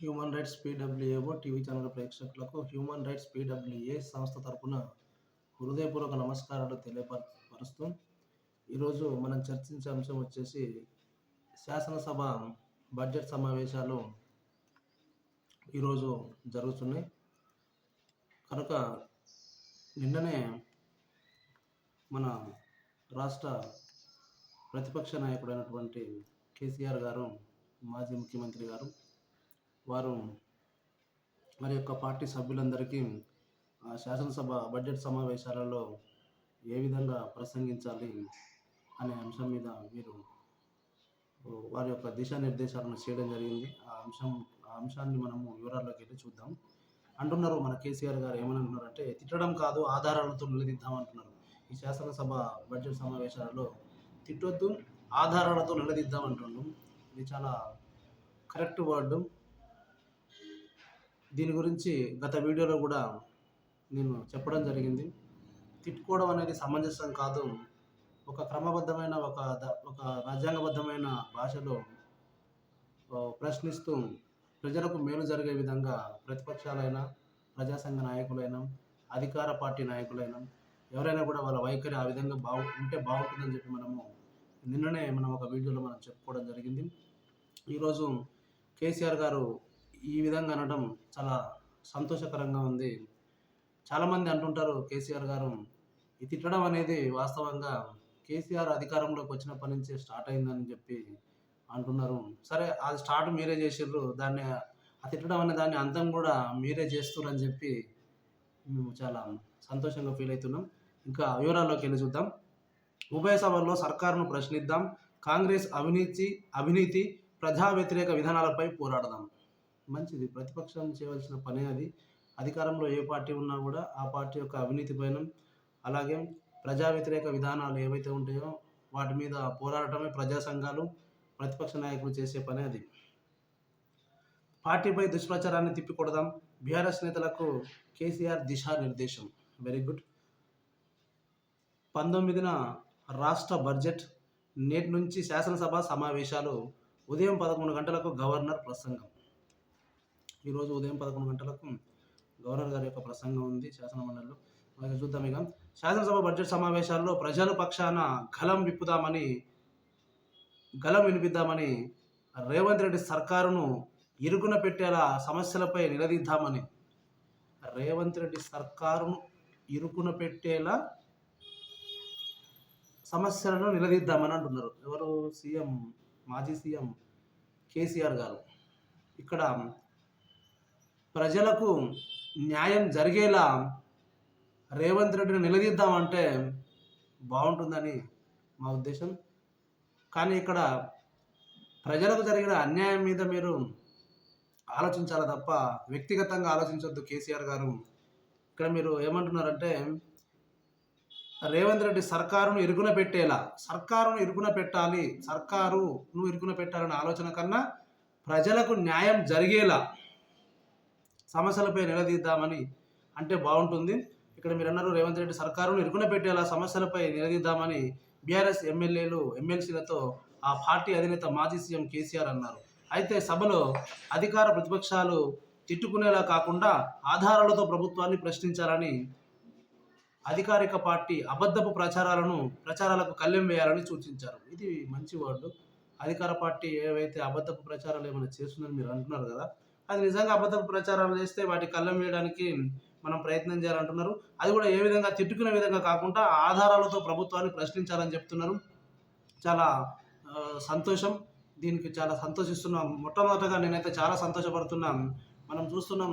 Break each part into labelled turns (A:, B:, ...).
A: Human rights పీడబ్ల్యూఏఓ TV channel ప్రేక్షకులకు human rights PWA సంస్థ తరపున హృదయపూర్వక నమస్కారాలు తెలియపరుస్తూ ఈరోజు మనం చర్చించే అంశం వచ్చేసి శాసనసభ బడ్జెట్ సమావేశాలు ఈరోజు జరుగుతున్నాయి కనుక నిన్ననే మన రాష్ట్ర ప్రతిపక్ష నాయకుడైనటువంటి కేసీఆర్ గారు, మాజీ ముఖ్యమంత్రి గారు, వారు మరి యొక్క పార్టీ సభ్యులందరికీ శాసనసభ బడ్జెట్ సమావేశాలలో ఏ విధంగా ప్రసంగించాలి అనే అంశం మీద వీరు వారి యొక్క దిశానిర్దేశాలను చేయడం జరిగింది. ఆ అంశాన్ని మనము వివరాల్లోకి వెళ్ళి చూద్దాం. అంటున్నారు మన కేసీఆర్ గారు ఏమనంటున్నారంటే, తిట్టడం కాదు ఆధారాలతో నిలదీద్దాం అంటున్నారు. ఈ శాసనసభ బడ్జెట్ సమావేశాలలో తిట్టొద్దు, ఆధారాలతో నిలదీద్దాం అంటున్నాం. ఇది చాలా కరెక్ట్ వర్డ్. దీని గురించి గత వీడియోలో కూడా నేను చెప్పడం జరిగింది. తిట్టుకోవడం అనేది సమంజసం కాదు. ఒక క్రమబద్ధమైన ఒక రాజ్యాంగబద్ధమైన భాషలో ప్రశ్నిస్తూ ప్రజలకు మేలు జరిగే విధంగా ప్రతిపక్షాలైనా, ప్రజాసంఘ నాయకులైనా, అధికార పార్టీ నాయకులైనా ఎవరైనా కూడా వాళ్ళ వైఖరి ఆ విధంగా ఉంటే బాగుంటుందని చెప్పి నిన్ననే ఒక వీడియోలో మనం చెప్పుకోవడం జరిగింది. ఈరోజు కేసీఆర్ గారు ఈ విధంగా అనడం చాలా సంతోషకరంగా ఉంది. చాలామంది అంటుంటారు కేసీఆర్ గారు ఈ తిట్టడం అనేది వాస్తవంగా కేసీఆర్ అధికారంలోకి వచ్చినప్పటి నుంచే స్టార్ట్ అయిందని చెప్పి అంటున్నారు. సరే, అది స్టార్ట్ మీరే చేసిర్రు, దాన్ని తిట్టడం అనే దాన్ని అంతం కూడా మీరే చేస్తున్నారని చెప్పి మేము చాలా సంతోషంగా ఫీల్ అవుతున్నాం. ఇంకా వివరాల్లోకి వెళ్ళి చూద్దాం. ఉభయ సభల్లో సర్కారును ప్రశ్నిద్దాం, కాంగ్రెస్ అవినీతి ప్రజా వ్యతిరేక విధానాలపై పోరాడదాం. మంచిది, ప్రతిపక్షం చేయవలసిన పనే అది. అధికారంలో ఏ పార్టీ ఉన్నా కూడా ఆ పార్టీ యొక్క అవినీతి పైన, అలాగే ప్రజా వ్యతిరేక విధానాలు ఏవైతే ఉంటాయో వాటి మీద పోరాడటమే ప్రజా సంఘాలు, ప్రతిపక్ష నాయకులు చేసే పనే అది. పార్టీపై దుష్ప్రచారాన్ని తిప్పికొడదాం, బీఆర్ఎస్ నేతలకు కేసీఆర్ దిశానిర్దేశం. Very good. 19న రాష్ట్ర బడ్జెట్, నేటి నుంచి శాసనసభ సమావేశాలు. ఉదయం 11 గంటలకు గవర్నర్ ప్రసంగం. ఈరోజు ఉదయం 11 గంటలకు గవర్నర్ గారి యొక్క ప్రసంగం ఉంది శాసనమండలిలో. చూద్దాం. ఇక శాసనసభ బడ్జెట్ సమావేశాల్లో ప్రజల పక్షాన గలం వినిపిద్దామని, రేవంత్ రెడ్డి సర్కారును ఇరుకున పెట్టేలా సమస్యలపై నిలదీద్దామని. రేవంత్ రెడ్డి సర్కారును ఇరుకున పెట్టేలా సమస్యలను నిలదీద్దామని అంటున్నారు. ఎవరు? మాజీ సీఎం కేసీఆర్ గారు. ఇక్కడ ప్రజలకు న్యాయం జరిగేలా రేవంత్ రెడ్డిని నిలదీద్దామంటే బాగుంటుందని మా ఉద్దేశం. కానీ ఇక్కడ ప్రజలకు జరిగిన అన్యాయం మీద మీరు ఆలోచించాలి తప్ప వ్యక్తిగతంగా ఆలోచించొద్దు కేసీఆర్ గారు. ఇక్కడ మీరు ఏమంటున్నారంటే, రేవంత్ రెడ్డి సర్కారును ఇరుకున పెట్టాలని ఆలోచన కన్నా ప్రజలకు న్యాయం జరిగేలా సమస్యలపై నిలదీద్దామని అంటే బాగుంటుంది. ఇక్కడ మీరు అన్నారు, రేవంత్ రెడ్డి సర్కారును ఇరుకున పెట్టేలా సమస్యలపై నిలదీద్దామని బీఆర్ఎస్ ఎమ్మెల్సీలతో ఆ పార్టీ అధినేత మాజీ సీఎం కేసీఆర్ అన్నారు. అయితే సభలో అధికార ప్రతిపక్షాలు తిట్టుకునేలా కాకుండా ఆధారాలతో ప్రభుత్వాన్ని ప్రశ్నించాలని, అధికారిక పార్టీ అబద్ధపు ప్రచారాలకు కళ్ళెం వేయాలని సూచించారు. ఇది మంచి వర్డ్. అధికార పార్టీ ఏవైతే అబద్ధపు ప్రచారాలు ఏమైనా చేస్తుందని మీరు అంటున్నారు కదా, అది నిజంగా అబద్ధపు ప్రచారాలు చేస్తే వాటి కళ్ళెం వేయడానికి మనం ప్రయత్నం చేయాలంటున్నారు. అది కూడా ఏ విధంగా, తిట్టుకునే విధంగా కాకుండా ఆధారాలతో ప్రభుత్వాన్ని ప్రశ్నించాలని చెప్తున్నారు. చాలా సంతోషం. దీనికి చాలా సంతోషిస్తున్నాం. మొట్టమొదటగా నేనైతే చాలా సంతోషపడుతున్నాం. మనం చూస్తున్నాం,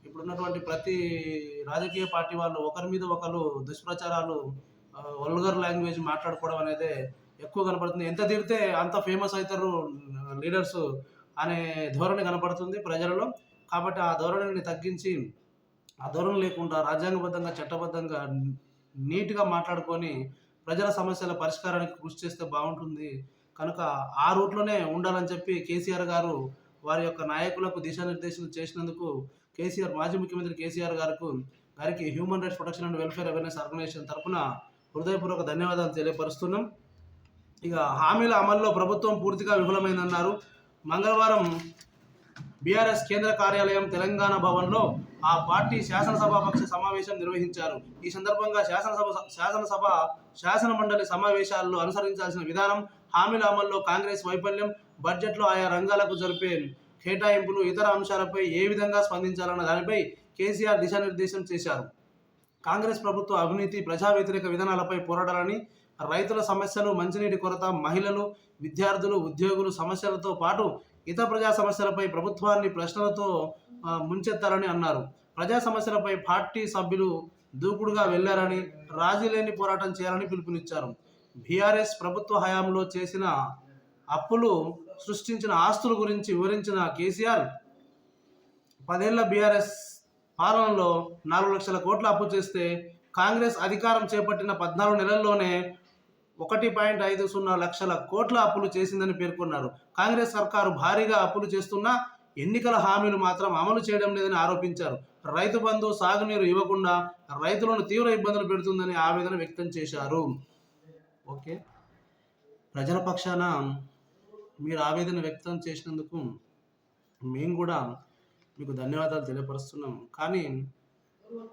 A: ఇప్పుడున్నటువంటి ప్రతి రాజకీయ పార్టీ వాళ్ళు ఒకరి మీద ఒకరు దుష్ప్రచారాలు, వల్గర్ లాంగ్వేజ్ మాట్లాడుకోవడం అనేది ఎక్కువ కనపడుతుంది. ఎంత తిడితే అంత ఫేమస్ అవుతారు లీడర్స్ అనే ధోరణి కనపడుతుంది ప్రజలలో. కాబట్టి ఆ ధోరణిని తగ్గించి, ఆ ధోరణి లేకుండా రాజ్యాంగబద్ధంగా, చట్టబద్ధంగా, నీట్గా మాట్లాడుకొని ప్రజల సమస్యల పరిష్కారానికి కృషి చేస్తే బాగుంటుంది. కనుక ఆ రూట్లోనే ఉండాలని చెప్పి కేసీఆర్ గారు వారి యొక్క నాయకులకు దిశానిర్దేశం చేసినందుకు మాజీ ముఖ్యమంత్రి కేసీఆర్ గారికి human rights protection and welfare awareness organisation తరఫున హృదయపూర్వక ధన్యవాదాలు తెలియపరుస్తున్నాం. ఇక హామీల అమల్లో ప్రభుత్వం పూర్తిగా విఫలమైందన్నారు. మంగళవారం బీఆర్ఎస్ కేంద్ర కార్యాలయం తెలంగాణ భవన్లో ఆ పార్టీ శాసనసభాపక్ష సమావేశం నిర్వహించారు. ఈ సందర్భంగా శాసన మండలి సమావేశాల్లో అనుసరించాల్సిన విధానం, హామీల అమల్లో కాంగ్రెస్ వైఫల్యం, బడ్జెట్లో ఆయా రంగాలకు జరిపే కేటాయింపులు, ఇతర అంశాలపై ఏ విధంగా స్పందించాలన్న దానిపై కేసీఆర్ దిశానిర్దేశం చేశారు. కాంగ్రెస్ ప్రభుత్వ అవినీతి, ప్రజా వ్యతిరేక విధానాలపై పోరాడాలని, రైతుల సమస్యలు, మంచినీటి కొరత, మహిళలు, విద్యార్థులు, ఉద్యోగులు సమస్యలతో పాటు ఇతర ప్రజా సమస్యలపై ప్రభుత్వాన్ని ప్రశ్నలతో ముంచెత్తాలని అన్నారు. ప్రజా సమస్యలపై పార్టీ సభ్యులు దూకుడుగా వెళ్లారని, రాజీ లేని పోరాటం చేయాలని పిలుపునిచ్చారు. బీఆర్ఎస్ ప్రభుత్వ హయాంలో చేసిన అప్పులు, సృష్టించిన ఆస్తుల గురించి వివరించిన కేసీఆర్, 10 ఏళ్ల బీఆర్ఎస్ పాలనలో 4 లక్షల కోట్ల అప్పు చేస్తే కాంగ్రెస్ అధికారం చేపట్టిన 14 నెలల్లోనే 1.50 లక్షల కోట్ల అప్పులు చేసిందని పేర్కొన్నారు. కాంగ్రెస్ సర్కారు భారీగా అప్పులు చేస్తున్నా ఎన్నికల హామీలు మాత్రం అమలు చేయడం లేదని ఆరోపించారు. రైతు బంధు, సాగునీరు ఇవ్వకుండా రైతులను తీవ్ర ఇబ్బందులు పెడుతుందని ఆవేదన వ్యక్తం చేశారు. ఓకే, ప్రజల పక్షాన మీరు ఆవేదన వ్యక్తం చేసినందుకు మేము కూడా మీకు ధన్యవాదాలు తెలియపరుస్తున్నాం. కానీ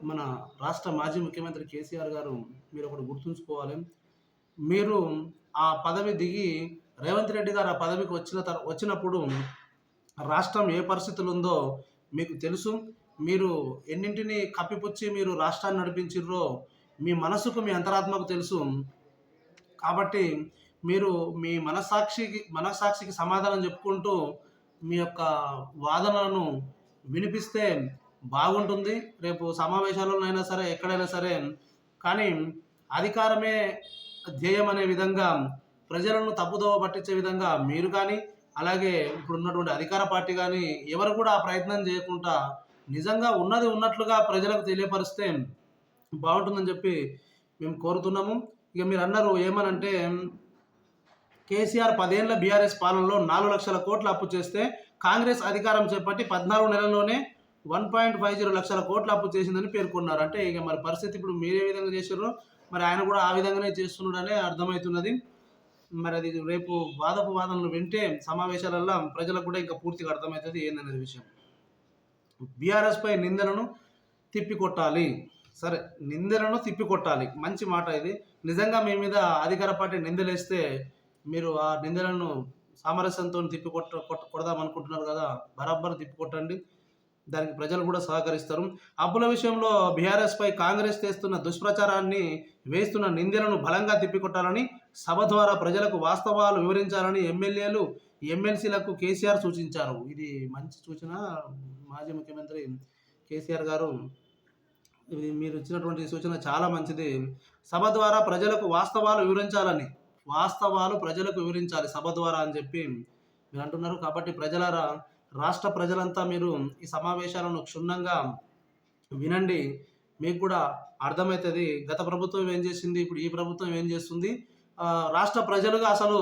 A: మన రాష్ట్ర మాజీ ముఖ్యమంత్రి కేసీఆర్ గారు, మీరు ఒకటి గుర్తుంచుకోవాలి. మీరు ఆ పదవి దిగి రేవంత్ రెడ్డి గారు ఆ పదవికి వచ్చినప్పుడు రాష్ట్రం ఏ పరిస్థితులు ఉందో మీకు తెలుసు. మీరు ఎన్నింటిని కప్పిపుచ్చి మీరు రాష్ట్రాన్ని నడిపించిర్రో మీ మనసుకు, మీ అంతరాత్మకు తెలుసు. కాబట్టి మీరు మీ మనస్సాక్షికి సమాధానం చెప్పుకుంటూ మీ యొక్క వాదనలను వినిపిస్తే బాగుంటుంది. రేపు సమావేశాల్లోనైనా సరే, ఎక్కడైనా సరే. కానీ అధికారమే ధ్యేయం అనే విధంగా, ప్రజలను తప్పుదోవ పట్టించే విధంగా మీరు కానీ, అలాగే ఇప్పుడున్నటువంటి అధికార పార్టీ కానీ ఎవరు కూడా ఆ ప్రయత్నం చేయకుండా నిజంగా ఉన్నది ఉన్నట్లుగా ప్రజలకు తెలియపరిస్తే బాగుంటుందని చెప్పి మేము కోరుతున్నాము. ఇక మీరు అన్నారు ఏమనంటే, కేసీఆర్ 10 ఏళ్ల బీఆర్ఎస్ పాలనలో 4 లక్షల కోట్ల అప్పు చేస్తే కాంగ్రెస్ అధికారం చేపట్టి 14 నెలల్లోనే 1.50 లక్షల కోట్ల అప్పు చేసిందని పేర్కొన్నారు. అంటే ఇక మరి పరిస్థితి ఇప్పుడు మీరు ఏ విధంగా చేశారో మరి ఆయన కూడా ఆ విధంగానే చేస్తున్నాడనే అర్థమవుతున్నది. మరి అది రేపు వాదనలు వింటే సమావేశాలల్లో ప్రజలకు కూడా ఇంకా పూర్తిగా అర్థమవుతుంది ఏందనేది విషయం. బీఆర్ఎస్పై నిందలను తిప్పికొట్టాలి. సరే, నిందలను తిప్పికొట్టాలి, మంచి మాట ఇది. నిజంగా మీ మీద అధికార పార్టీ నిందలేస్తే మీరు ఆ నిందలను సామరస్యంతో కొడదామనుకుంటున్నారు కదా, బరాబర్ తిప్పికొట్టండి. దానికి ప్రజలు కూడా సహకరిస్తారు. అప్పుల విషయంలో బీఆర్ఎస్పై కాంగ్రెస్ చేస్తున్న దుష్ప్రచారాన్ని, వేస్తున్న నిందలను బలంగా తిప్పికొట్టాలని, సభ ద్వారా ప్రజలకు వాస్తవాలు వివరించాలని ఎమ్మెల్యేలు, ఎమ్మెల్సీలకు కేసీఆర్ సూచించారు. ఇది మంచి సూచన. మాజీ ముఖ్యమంత్రి కేసీఆర్ గారు, ఇది మీరు ఇచ్చినటువంటి సూచన చాలా మంచిది. సభ ద్వారా ప్రజలకు వాస్తవాలు ప్రజలకు వివరించాలి సభ ద్వారా అని చెప్పి మీరు అంటున్నారు. కాబట్టి ప్రజలారా, రాష్ట్ర ప్రజలంతా మీరు ఈ సమావేశాలను క్షుణ్ణంగా వినండి. మీకు కూడా అర్థమవుతుంది గత ప్రభుత్వం ఏం చేసింది, ఇప్పుడు ఈ ప్రభుత్వం ఏం చేస్తుంది. రాష్ట్ర ప్రజలుగా అసలు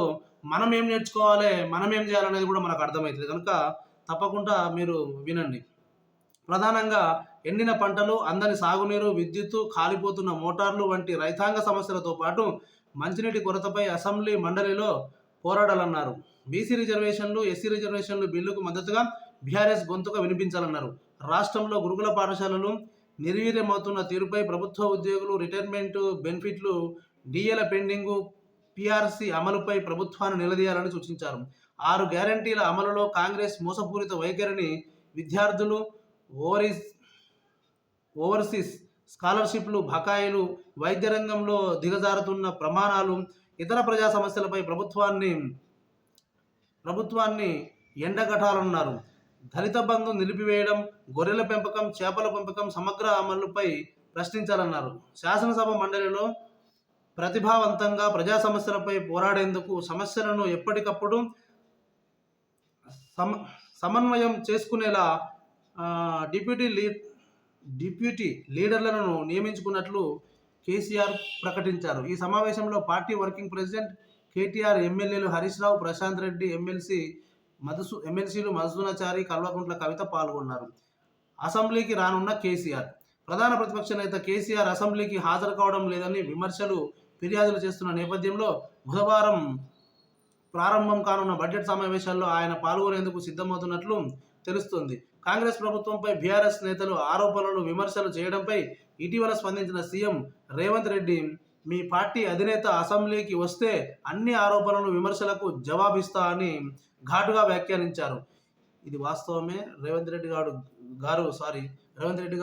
A: మనం ఏం నేర్చుకోవాలి, మనం ఏం చేయాలనేది కూడా మనకు అర్థమవుతుంది. కనుక తప్పకుండా మీరు వినండి. ప్రధానంగా ఎండిన పంటలు, అందని సాగునీరు, విద్యుత్తు, కాలిపోతున్న మోటార్లు వంటి రైతాంగ సమస్యలతో పాటు మంచినీటి కొరతపై అసెంబ్లీ మండలిలో పోరాడాలన్నారు. బీసీ రిజర్వేషన్లు, ఎస్సీ రిజర్వేషన్లు బిల్లుకు మద్దతుగా బీఆర్ఎస్ గొంతుగా వినిపించాలన్నారు. రాష్ట్రంలో గురుకుల పాఠశాలలు నిర్వీర్యమవుతున్న తీరుపై ప్రభుత్వ ఉద్యోగులు రిటైర్మెంట్ బెనిఫిట్లు, డిఏల పెండింగు, పీఆర్సీ అమలుపై ప్రభుత్వాన్ని నిలదీయాలని సూచించారు. 6 గ్యారంటీల అమలులో కాంగ్రెస్ మోసపూరిత వైఖరిని, విద్యార్థులు ఓవర్సీస్ స్కాలర్షిప్లు, బకాయిలు, వైద్య రంగంలో దిగజారుతున్న ప్రమాణాలు, ఇతర ప్రజా సమస్యలపై ప్రభుత్వాన్ని ఎండగట్టాలన్నారు. దళిత బంధు నిలిపివేయడం, గొర్రెల పెంపకం, చేపల పెంపకం సమగ్ర అమలుపై ప్రశ్నించాలన్నారు. శాసనసభ మండలిలో ప్రతిభావంతంగా ప్రజా సమస్యలపై పోరాడేందుకు సమస్యలను ఎప్పటికప్పుడు సమన్వయం చేసుకునేలా డిప్యూటీ లీడర్లను నియమించుకున్నట్లు కేసీఆర్ ప్రకటించారు. ఈ సమావేశంలో పార్టీ వర్కింగ్ ప్రెసిడెంట్ కేటీఆర్, ఎమ్మెల్యేలు హరీష్ రావు, ప్రశాంత్ రెడ్డి, ఎమ్మెల్సీలు మధుసూదనాచారి, కల్వకుంట్ల కవిత పాల్గొన్నారు. అసెంబ్లీకి రానున్న కేసీఆర్. ప్రధాన ప్రతిపక్ష నేత కేసీఆర్ అసెంబ్లీకి హాజరు కావడం లేదని విమర్శలు, ఫిర్యాదులు చేస్తున్న నేపథ్యంలో బుధవారం ప్రారంభం కానున్న బడ్జెట్ సమావేశాల్లో ఆయన పాల్గొనేందుకు సిద్ధమవుతున్నట్లు తెలుస్తుంది. కాంగ్రెస్ ప్రభుత్వంపై బీఆర్ఎస్ నేతలు ఆరోపణలు విమర్శలు చేయడంపై ఇటీవల స్పందించిన సీఎం రేవంత్ రెడ్డి, మీ పార్టీ అధినేత అసెంబ్లీకి వస్తే అన్ని ఆరోపణలు విమర్శలకు జవాబిస్తా అని ఘాటుగా వ్యాఖ్యానించారు. ఇది వాస్తవమే. రేవంత్ రెడ్డి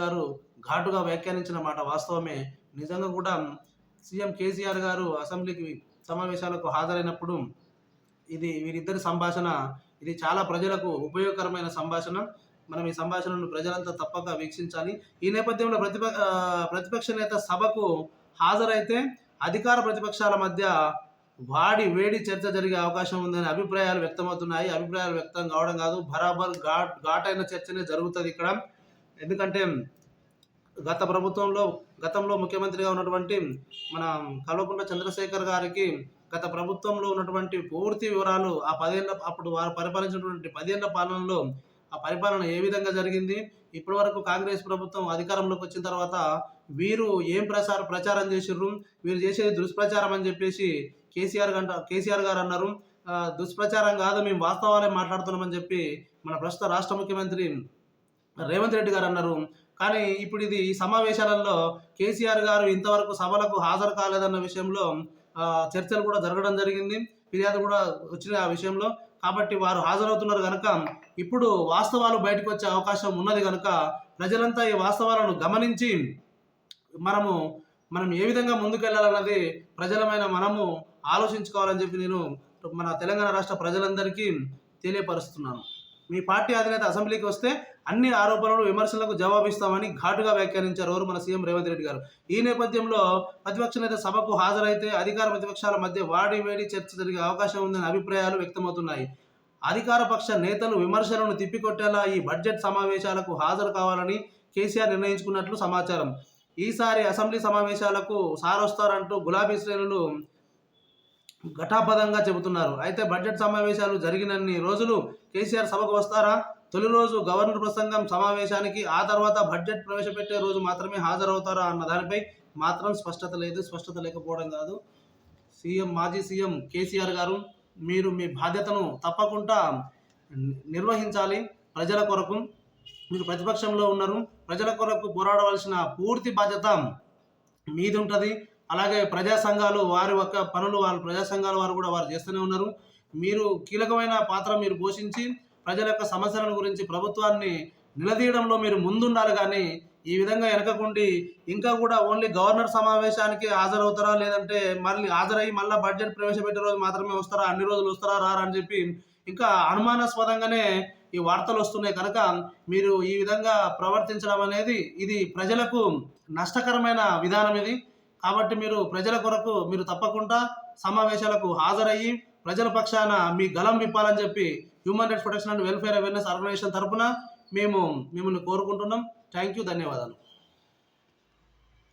A: గారు ఘాటుగా వ్యాఖ్యానించిన మాట వాస్తవమే. నిజంగా కూడా సీఎం కేసీఆర్ గారు అసెంబ్లీకి సమావేశాలకు హాజరైనప్పుడు వీరిద్దరి సంభాషణ ఇది చాలా ప్రజలకు ఉపయోగకరమైన సంభాషణ. మనం ఈ సంభాషణను ప్రజలంతా తప్పక వీక్షించాలి. ఈ నేపథ్యంలో ప్రతిపక్ష నేత సభకు హాజరైతే అధికార ప్రతిపక్షాల మధ్య వేడి చర్చ జరిగే అవకాశం ఉందని అభిప్రాయాలు వ్యక్తమవుతున్నాయి. అభిప్రాయాలు వ్యక్తం కావడం కాదు, బరాబర్ ఘాటైన చర్చనే జరుగుతుంది ఇక్కడ. ఎందుకంటే గతంలో ముఖ్యమంత్రిగా ఉన్నటువంటి మన కల్వకుంట్ల చంద్రశేఖర్ గారికి గత ప్రభుత్వంలో ఉన్నటువంటి పూర్తి వివరాలు అప్పుడు వారు పరిపాలించినటువంటి 10 ఏళ్ల పాలనలో ఆ పరిపాలన ఏ విధంగా జరిగింది, ఇప్పటి వరకు కాంగ్రెస్ ప్రభుత్వం అధికారంలోకి వచ్చిన తర్వాత వీరు ఏం ప్రచారం చేసిర్రు, వీరు చేసేది దుష్ప్రచారం అని చెప్పేసి కేసీఆర్ గారు అన్నారు. దుష్ప్రచారం కాదు, మేము వాస్తవాలే మాట్లాడుతున్నామని చెప్పి మన ప్రస్తుత రాష్ట్ర ముఖ్యమంత్రి రేవంత్ రెడ్డి గారు అన్నారు. కానీ ఇప్పుడు ఈ సమావేశాలలో కేసీఆర్ గారు ఇంతవరకు సభలకు హాజరు కాలేదన్న విషయంలో చర్చలు కూడా జరగడం జరిగింది, ఫిర్యాదు కూడా వచ్చిన ఆ విషయంలో. కాబట్టి వారు హాజరవుతున్నారు కనుక ఇప్పుడు వాస్తవాలు బయటకు వచ్చే అవకాశం ఉన్నది కనుక ప్రజలంతా ఈ వాస్తవాలను గమనించి మనం ఏ విధంగా ముందుకెళ్లాలన్నది ప్రజలమైన మనము ఆలోచించుకోవాలని చెప్పి నేను మన తెలంగాణ రాష్ట్ర ప్రజలందరికీ తెలియపరుస్తున్నాను. మీ పార్టీ అధినేత అసెంబ్లీకి వస్తే అన్ని ఆరోపణలు విమర్శలకు జవాబిస్తామని ఘాటుగా వ్యాఖ్యానించారు మన సీఎం రేవంత్ రెడ్డి గారు. ఈ నేపథ్యంలో ప్రతిపక్ష నేత సభకు హాజరైతే అధికార ప్రతిపక్షాల మధ్య వేడి చర్చ జరిగే అవకాశం ఉందని అభిప్రాయాలు వ్యక్తమవుతున్నాయి. అధికార పక్ష నేతలు విమర్శలను తిప్పికొట్టేలా ఈ బడ్జెట్ సమావేశాలకు హాజరు కావాలని కేసీఆర్ నిర్ణయించుకున్నట్లు సమాచారం. ఈసారి అసెంబ్లీ సమావేశాలకు సారొస్తారంటూ గులాబీ శ్రేణులు ఘటాపథంగా చెబుతున్నారు. అయితే బడ్జెట్ సమావేశాలు జరిగినన్ని రోజులు కేసీఆర్ సభకు వస్తారా, తొలి రోజు గవర్నర్ ప్రసంగం సమావేశానికి, ఆ తర్వాత బడ్జెట్ ప్రవేశపెట్టే రోజు మాత్రమే హాజరవుతారా అన్న దానిపై మాత్రం స్పష్టత లేదు. స్పష్టత లేకపోవడం కాదు, మాజీ సీఎం కేసీఆర్ గారు మీరు మీ బాధ్యతను తప్పకుండా నిర్వహించాలి. ప్రజల కొరకు మీరు ప్రతిపక్షంలో ఉన్నారు, ప్రజల కొరకు పోరాడవలసిన పూర్తి బాధ్యత మీది ఉంటుంది. అలాగే ప్రజా సంఘాలు వారి యొక్క పనులు ప్రజా సంఘాల వారు కూడా చేస్తూనే ఉన్నారు. మీరు కీలకమైన పాత్ర మీరు పోషించి ప్రజల యొక్క సమస్యల గురించి ప్రభుత్వాన్ని నిలదీయడంలో మీరు ముందుండాలి. కానీ ఈ విధంగా వెనకకుండి ఇంకా కూడా ఓన్లీ గవర్నర్ సమావేశానికి హాజరవుతారా, లేదంటే హాజరయ్యి మళ్ళీ బడ్జెట్ ప్రవేశపెట్టే రోజు మాత్రమే వస్తారా, అన్ని రోజులు వస్తారా రారా అని చెప్పి ఇంకా అనుమానాస్పదంగానే ఈ వార్తలు వస్తున్నాయి. కనుక మీరు ఈ విధంగా ప్రవర్తించడం అనేది ఇది ప్రజలకు నష్టకరమైన విధానం ఇది. కాబట్టి మీరు ప్రజల కొరకు మీరు తప్పకుండా సమావేశాలకు హాజరయ్యి ప్రజల పక్షాన మీ గలం విప్పాలని చెప్పి human rights protection and welfare awareness organisation తరఫున మేము మిమ్మల్ని కోరుకుంటున్నాం. థ్యాంక్ యూ, ధన్యవాదాలు.